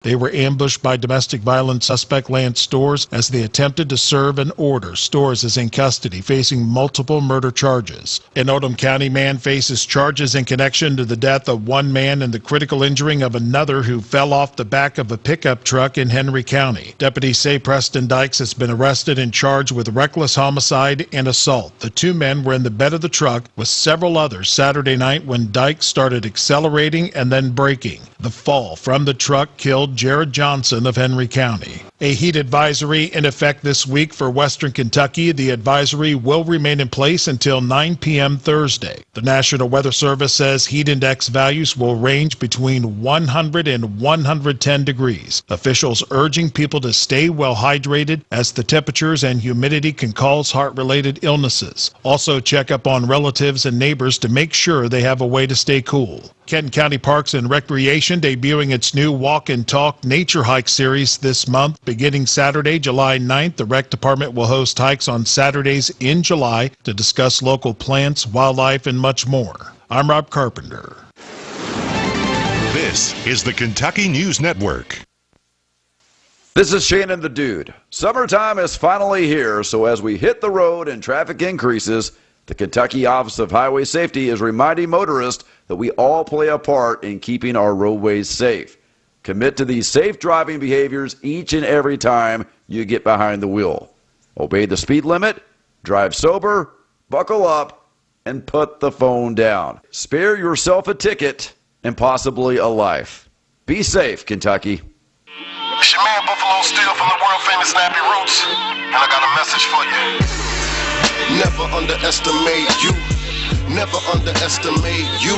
They were ambushed by domestic violence suspect Lance Storrs as they attempted to serve an order. Storrs is in custody, facing multiple murder charges. An Oldham County man faces charges in connection to the death of one man and the critical injuring of another who fell off the back of a pickup truck in Henry County. Deputies say Preston Dykes has been arrested and charged with reckless homicide and assault. The two men were in the bed of the truck with several others Saturday night when Dykes started accelerating and then braking. The fall from the truck killed Jared Johnson of Henry County. A heat advisory in effect this week for western Kentucky. The advisory will remain in place until 9 p.m. Thursday. The National Weather Service says heat index values will range between 100 and 110 degrees. Officials urging people to stay well hydrated as the temperatures and humidity can cause heart-related illnesses. Also check up on relatives and neighbors to make sure they have a way to stay cool. Kenton County Parks and Recreation debuting its new Walk and Talk Nature Hike series this month. Beginning Saturday, July 9th, the Rec Department will host hikes on Saturdays in July to discuss local plants, wildlife, and much more. I'm Rob Carpenter. This is the Kentucky News Network. This is Shannon the Dude. Summertime is finally here, so as we hit the road and traffic increases, the Kentucky Office of Highway Safety is reminding motorists that we all play a part in keeping our roadways safe. Commit to these safe driving behaviors each and every time you get behind the wheel. Obey the speed limit, drive sober, buckle up, and put the phone down. Spare yourself a ticket and possibly a life. Be safe, Kentucky. It's your man Buffalo Steel from the world famous Snappy Roots, and I got a message for you. Never underestimate you. Never underestimate you.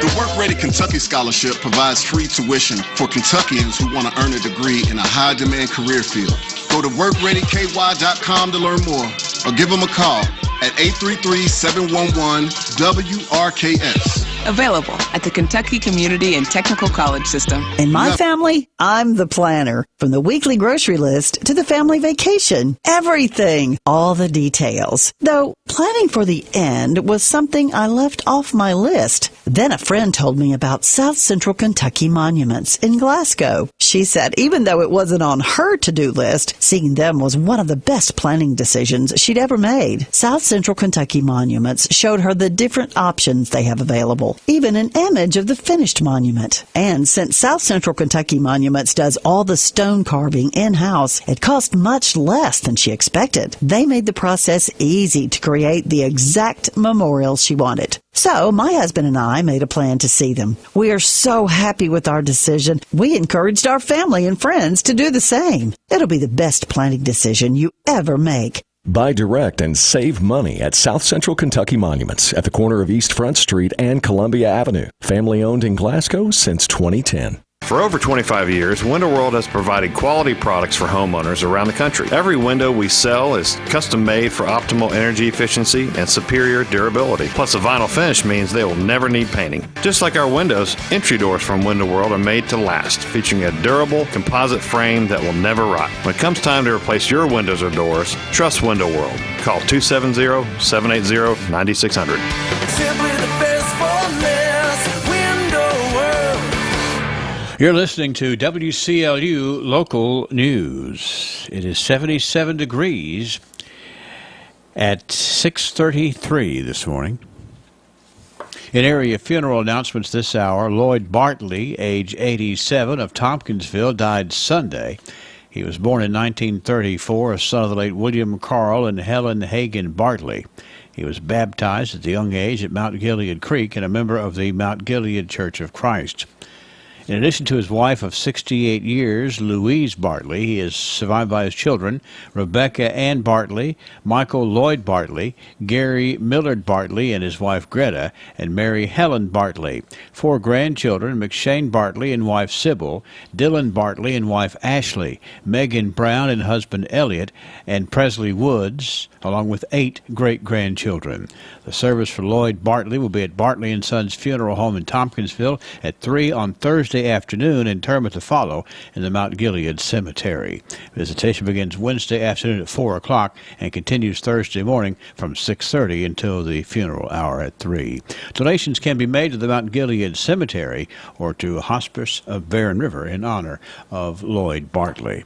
The Work Ready Kentucky Scholarship provides free tuition for Kentuckians who want to earn a degree in a high-demand career field. Go to workreadyky.com to learn more or give them a call at 833-711-WRKS. Available at the Kentucky Community and Technical College System. In my family, I'm the planner. From the weekly grocery list to the family vacation. Everything. All the details. Though planning for the end was something I left off my list. Then a friend told me about South Central Kentucky Monuments in Glasgow. She said even though it wasn't on her to-do list, seeing them was one of the best planning decisions she'd ever made. South Central Kentucky Monuments showed her the different options they have available, even an image of the finished monument. And since South Central Kentucky Monuments does all the stone carving in-house, it cost much less than she expected. They made the process easy to create the exact memorial she wanted. So my husband and I made a plan to see them. We are so happy with our decision. We encouraged our family and friends to do the same. It'll be the best planning decision you ever make. Buy direct and save money at South Central Kentucky Monuments at the corner of East Front Street and Columbia Avenue. Family owned in Glasgow since 2010. For over 25 years, Window World has provided quality products for homeowners around the country. Every window we sell is custom made for optimal energy efficiency and superior durability. Plus, a vinyl finish means they will never need painting. Just like our windows, entry doors from Window World are made to last, featuring a durable composite frame that will never rot. When it comes time to replace your windows or doors, trust Window World. Call 270-780-9600. Simply the best for less. Window World. You're listening to WCLU Local News. It is 77 degrees at 6:33 this morning. In area funeral announcements this hour, Lloyd Bartley, age 87, of Tompkinsville, died Sunday. He was born in 1934, a son of the late William Carl and Helen Hagan Bartley. He was baptized at the young age at Mount Gilead Creek and a member of the Mount Gilead Church of Christ. In addition to his wife of 68 years, Louise Bartley, he is survived by his children, Rebecca Ann Bartley, Michael Lloyd Bartley, Gary Millard Bartley and his wife Greta, and Mary Helen Bartley. 4 grandchildren, McShane Bartley and wife Sybil, Dylan Bartley and wife Ashley, Megan Brown and husband Elliot, and Presley Woods, along with 8 great-grandchildren. The service for Lloyd Bartley will be at Bartley & Sons Funeral Home in Tompkinsville at 3 on Thursday Wednesday afternoon, interment to follow in the Mount Gilead Cemetery. Visitation begins Wednesday afternoon at 4 o'clock and continues Thursday morning from 6:30 until the funeral hour at 3. Donations can be made to the Mount Gilead Cemetery or to Hospice of Barren River in honor of Lloyd Bartley.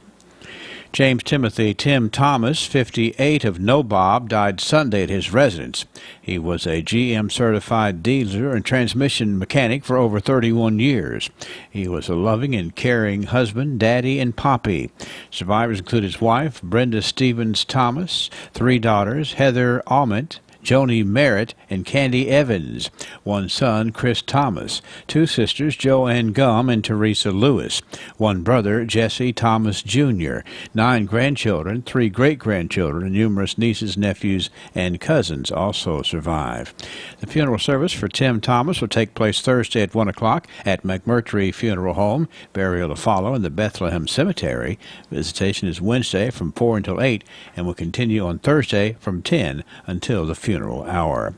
James Timothy Tim Thomas, 58, of Nobob, died Sunday at his residence. He was a GM-certified dealer and transmission mechanic for over 31 years. He was a loving and caring husband, daddy, and poppy. Survivors include his wife, Brenda Stevens Thomas, 3 daughters, Heather Ament, Joni Merritt, and Candy Evans, 1 son, Chris Thomas, 2 sisters, Joanne Gum and Teresa Lewis, 1 brother, Jesse Thomas Jr., 9 grandchildren, 3 great-grandchildren, and numerous nieces, nephews, and cousins also survive. The funeral service for Tim Thomas will take place Thursday at 1 o'clock at McMurtry Funeral Home, burial to follow in the Bethlehem Cemetery. Visitation is Wednesday from 4 until 8 and will continue on Thursday from 10 until the funeral hour.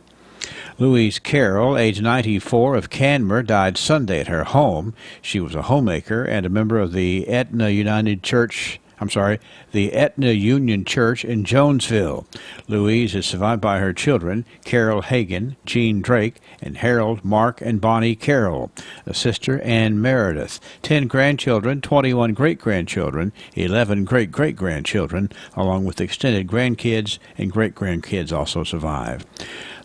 Louise Carroll, age 94, of Canmer, died Sunday at her home. She was a homemaker and a member of the Etna Union Church in Jonesville. Louise is survived by her children, Carol Hagan, Jean Drake, and Harold, Mark, and Bonnie Carroll, a sister, Ann Meredith, 10 grandchildren, 21 great-grandchildren, 11 great-great-grandchildren, along with extended grandkids and great-grandkids also survive.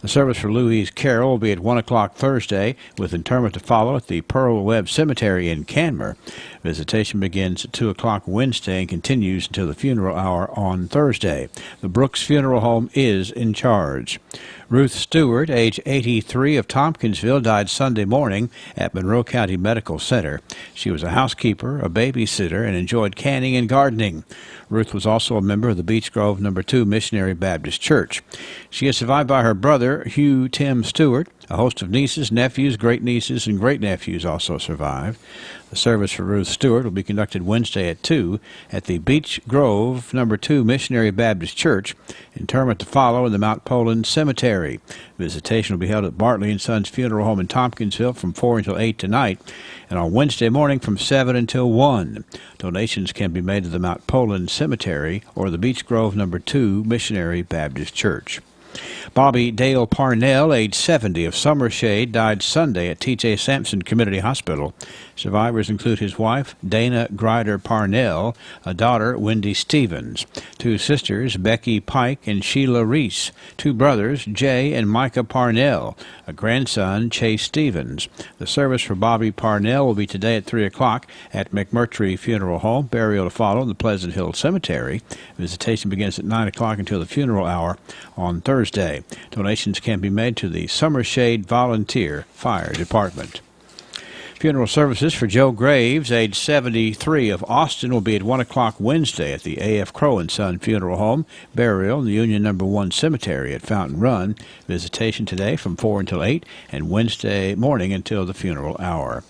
The service for Louise Carroll will be at 1 o'clock Thursday, with interment to follow at the Pearl Webb Cemetery in Canmer. Visitation begins at 2 o'clock Wednesday and continues until the funeral hour on Thursday. The Brooks Funeral Home is in charge. Ruth Stewart, age 83, of Tompkinsville, died Sunday morning at Monroe County Medical Center. She was a housekeeper, a babysitter, and enjoyed canning and gardening. Ruth was also a member of the Beech Grove No. 2 Missionary Baptist Church. She is survived by her brother, Hugh Tim Stewart. A host of nieces, nephews, great-nieces, and great-nephews also survive. The service for Ruth Stewart will be conducted Wednesday at 2 at the Beech Grove No. 2 Missionary Baptist Church. Interment to follow in the Mount Poland Cemetery. Visitation will be held at Bartley & Sons Funeral Home in Tompkinsville from 4 until 8 tonight, and on Wednesday morning from 7 until 1. Donations can be made to the Mount Poland Cemetery or the Beech Grove No. 2 Missionary Baptist Church. Bobby Dale Parnell, age 70, of Summershade, died Sunday at T.J. Sampson Community Hospital. Survivors include his wife, Dana Grider Parnell, a daughter, Wendy Stevens, 2 sisters, Becky Pike and Sheila Reese, 2 brothers, Jay and Micah Parnell, a grandson, Chase Stevens. The service for Bobby Parnell will be today at 3 o'clock at McMurtry Funeral Home, burial to follow in the Pleasant Hill Cemetery. Visitation begins at 9 o'clock until the funeral hour on Thursday. Donations can be made to the Summershade Volunteer Fire Department. Funeral services for Joe Graves, age 73, of Austin, will be at 1 o'clock Wednesday at the A.F. Crow & Son Funeral Home, burial in the Union No. 1 Cemetery at Fountain Run. Visitation today from 4 until 8 and Wednesday morning until the funeral hour.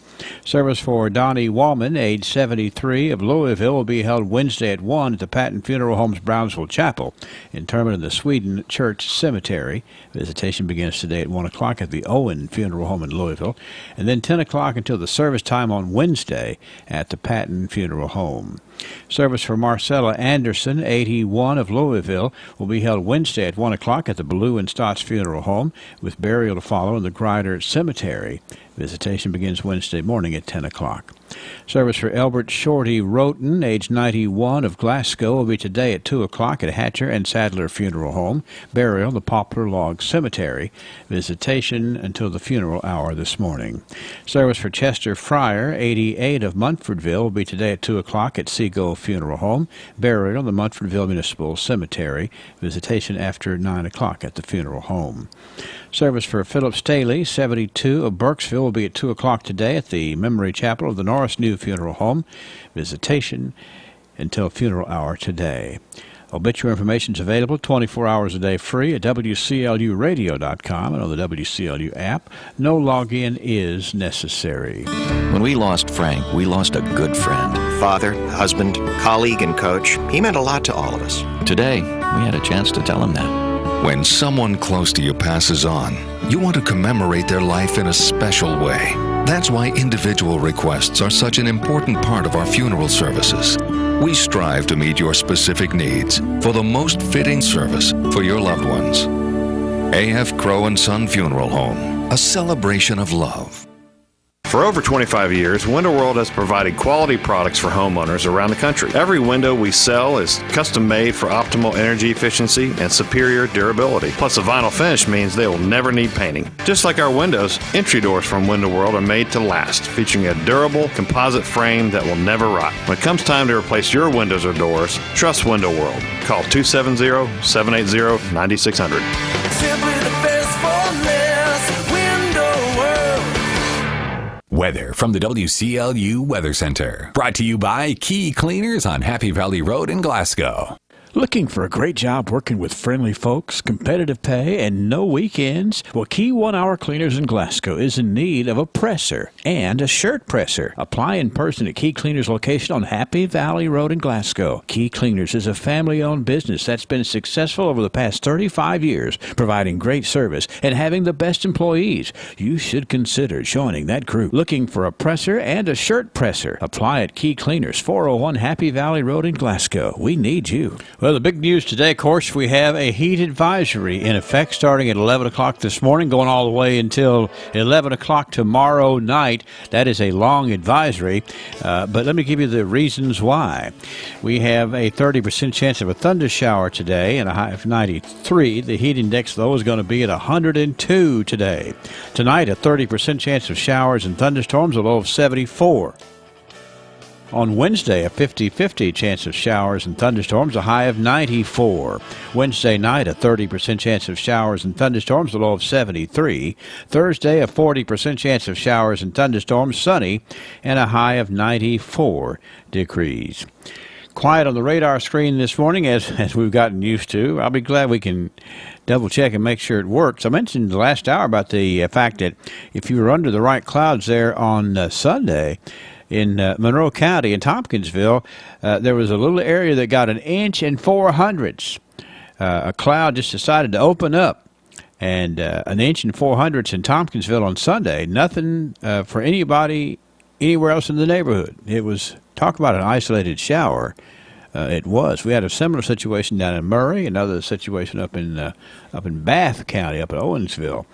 Service for Donnie Wallman, age 73, of Louisville, will be held Wednesday at 1 at the Patton Funeral Home's Brownsville Chapel, interment in the Sweden Church Cemetery. Visitation begins today at 1 o'clock at the Owen Funeral Home in Louisville, and then 10 o'clock until the service time on Wednesday at the Patton Funeral Home. Service for Marcella Anderson, 81, of Louisville, will be held Wednesday at 1 o'clock at the Ballou and Stotts Funeral Home, with burial to follow in the Grider Cemetery. Visitation begins Wednesday morning at 10 o'clock. Service for Elbert Shorty Roten, age 91, of Glasgow, will be today at 2 o'clock at Hatcher and Sadler Funeral Home, burial in the Poplar Log Cemetery. Visitation until the funeral hour this morning. Service for Chester Fryer, 88, of Munfordville, will be today at 2 o'clock at Seagull Funeral Home, burial in the Munfordville Municipal Cemetery. Visitation after 9 o'clock at the funeral home. Service for Philip Staley, 72, of Burkesville, will be at 2 o'clock today at the Memory Chapel of the Norris New Funeral Home. Visitation until funeral hour today. Obituary information is available 24 hours a day free at WCLUradio.com and on the WCLU app. No login is necessary. When we lost Frank, we lost a good friend. Father, husband, colleague, and coach. He meant a lot to all of us. Today, we had a chance to tell him that. When someone close to you passes on, you want to commemorate their life in a special way. That's why individual requests are such an important part of our funeral services. We strive to meet your specific needs for the most fitting service for your loved ones. A.F. Crow & Son Funeral Home, a celebration of love. For over 25 years, Window World has provided quality products for homeowners around the country. Every window we sell is custom made for optimal energy efficiency and superior durability. Plus, a vinyl finish means they will never need painting. Just like our windows, entry doors from Window World are made to last, featuring a durable composite frame that will never rot. When it comes time to replace your windows or doors, trust Window World. Call 270-780-9600. Simply the best for less. Window World. Weather from the WCLU Weather Center. Brought to you by Key Cleaners on Happy Valley Road in Glasgow. Looking for a great job working with friendly folks, competitive pay, and no weekends? Well, Key 1 Hour Cleaners in Glasgow is in need of a presser and a shirt presser. Apply in person at Key Cleaners location on Happy Valley Road in Glasgow. Key Cleaners is a family-owned business that's been successful over the past 35 years, providing great service and having the best employees. You should consider joining that group. Looking for a presser and a shirt presser? Apply at Key Cleaners, 401 Happy Valley Road in Glasgow. We need you. Well, the big news today, of course, we have a heat advisory in effect starting at 11 o'clock this morning, going all the way until 11 o'clock tomorrow night. That is a long advisory, but let me give you the reasons why. We have a 30% chance of a thunder shower today and a high of 93. The heat index, though, is going to be at 102 today. Tonight, a 30% chance of showers and thunderstorms, a low of 74. On Wednesday, a 50-50 chance of showers and thunderstorms, a high of 94. Wednesday night, a 30% chance of showers and thunderstorms, a low of 73. Thursday, a 40% chance of showers and thunderstorms, sunny, and a high of 94 degrees. Quiet on the radar screen this morning, as we've gotten used to. I'll be glad we can double-check and make sure it works. I mentioned the last hour about the fact that if you were under the right clouds there on Sunday, in Monroe County in Tompkinsville, there was a little area that got 1 400 inches. A cloud just decided to open up, and 1 400 inches in Tompkinsville on Sunday. Nothing for anybody anywhere else in the neighborhood. It was, talk about an isolated shower. It was. We had a similar situation down in Murray, another situation up in Bath County, up in Owensville.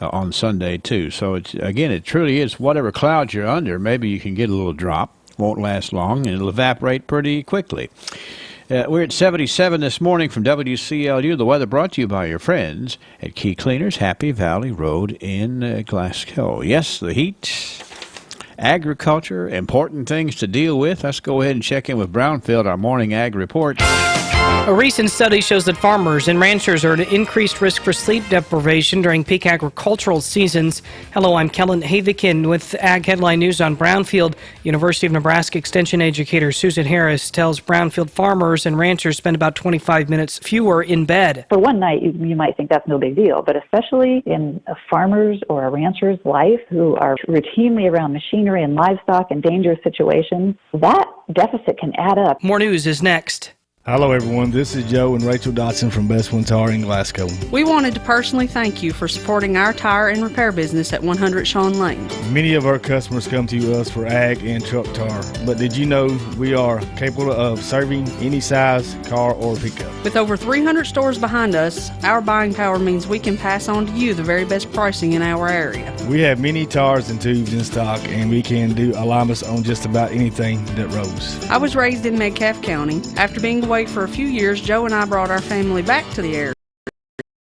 On Sunday, too. So, it truly is whatever clouds you're under, maybe you can get a little drop. Won't last long, and it'll evaporate pretty quickly. We're at 77 this morning from WCLU. The weather brought to you by your friends at Key Cleaners, Happy Valley Road in Glasgow. Yes, the heat, agriculture, important things to deal with. Let's go ahead and check in with Brownfield, our morning ag report. A recent study shows that farmers and ranchers are at an increased risk for sleep deprivation during peak agricultural seasons. Hello, I'm Kellen Havikin with Ag Headline News on Brownfield. University of Nebraska Extension educator Susan Harris tells Brownfield farmers and ranchers spend about 25 minutes fewer in bed. For one night, you might think that's no big deal, but especially in a farmer's or a rancher's life who are routinely around machinery and livestock in dangerous situations, that deficit can add up. More news is next. Hello everyone, this is Joe and Rachel Dotson from Best One Tire in Glasgow. We wanted to personally thank you for supporting our tire and repair business at 100 Shawn Lane. Many of our customers come to us for ag and truck tire, but did you know we are capable of serving any size car or pickup? With over 300 stores behind us, our buying power means we can pass on to you the very best pricing in our area. We have many tires and tubes in stock, and we can do alignments on just about anything that rolls. I was raised in Metcalfe County. After being away for a few years, Joe and I brought our family back to the area.